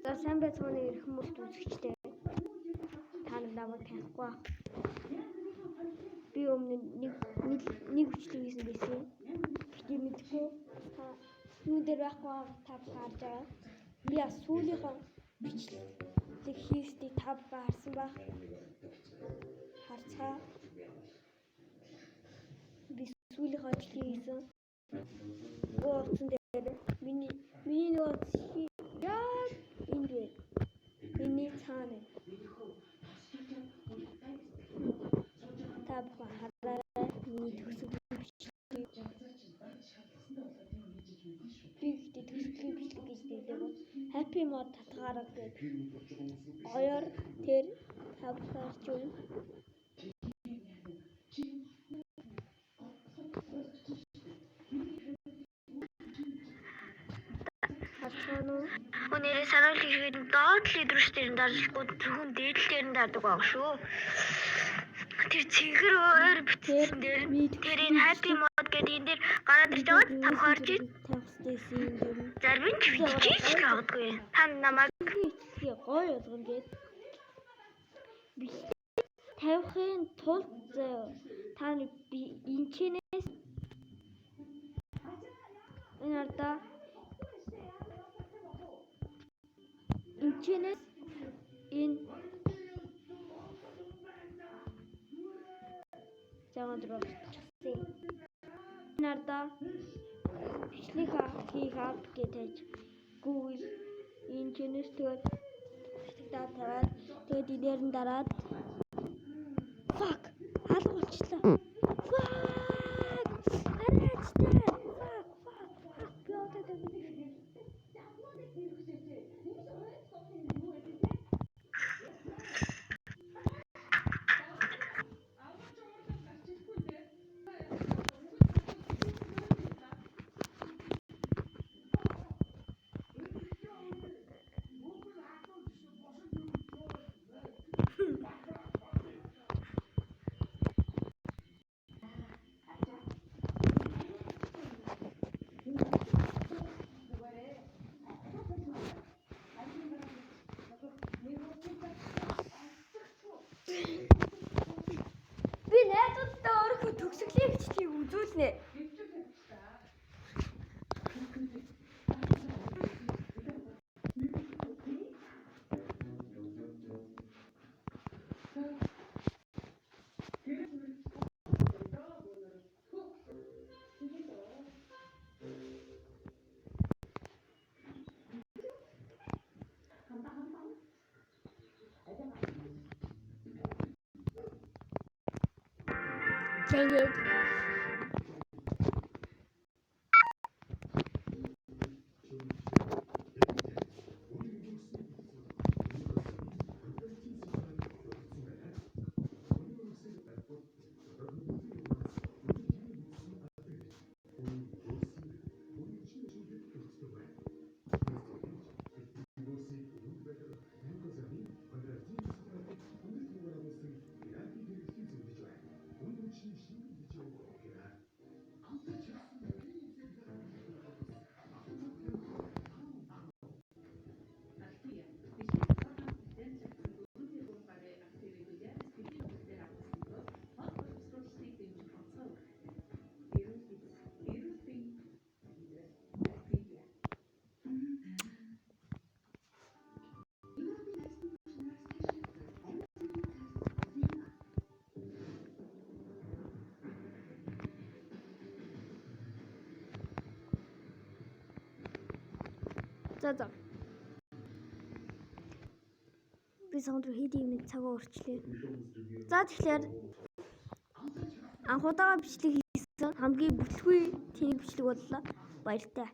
За сайн байцгааны эрхэм мөлт үзэгчтэй. Та нар намайг танихгүй байх. Би өмнө нэг бичлэг хийсэн байсан. Гэхдээ мэдгүй та юу дээр байхгүй та харж байгаа. Би бас сүүлийнхээ бичлэг хийсдгийг та харсан баг. Харцгаа. Би сүүлийнхээ бичлэг хийсэн. Утсан дээр миний нөгөө яг энд вэ. Миний цаана. Та бүхэн хараарай. Миний төгсгөлийн бичлэг. Би гэдэг төгсгөлийн бичлэг гэж хэлээгүй. Happy Mod татгаараа гэдэг. Гоёор тэр та бүхэн харж байна. Өнөөдөр санаул хийгээд доод лидерс дээр даржлахгүй зөвхөн дээдлэлээр нь дардаг баг шүү. Тэр цэгэр өөр бүтэн дээр тэр энэ Happy Mod гэдэг энэ дээр гараад ирж байгаа та харж байна. Зарим нь бичиж магадгүй. Та намайг гоё болгоно гээд би тавихын тулд та би энэчнээс энэ ардаа энэчнээс энэ заагаад болчихсон. Энэ ардаа бичлэг хийх ап гэж Google энэчнээс тэгээд тавиад тэгээд энээр нь дараад fuck алга болчихлоо. Би найзуудтай өөрөө төгсгөлийн бичлэгийг үзүүлнэ. Тэгээд за. Би сонд руу хийдийн цагаа өрчлөө. За тэгэхээр анх удаага бичлэг хийсэн хамгийн бүтлгүй тийм бичлэг боллоо. Баяртай.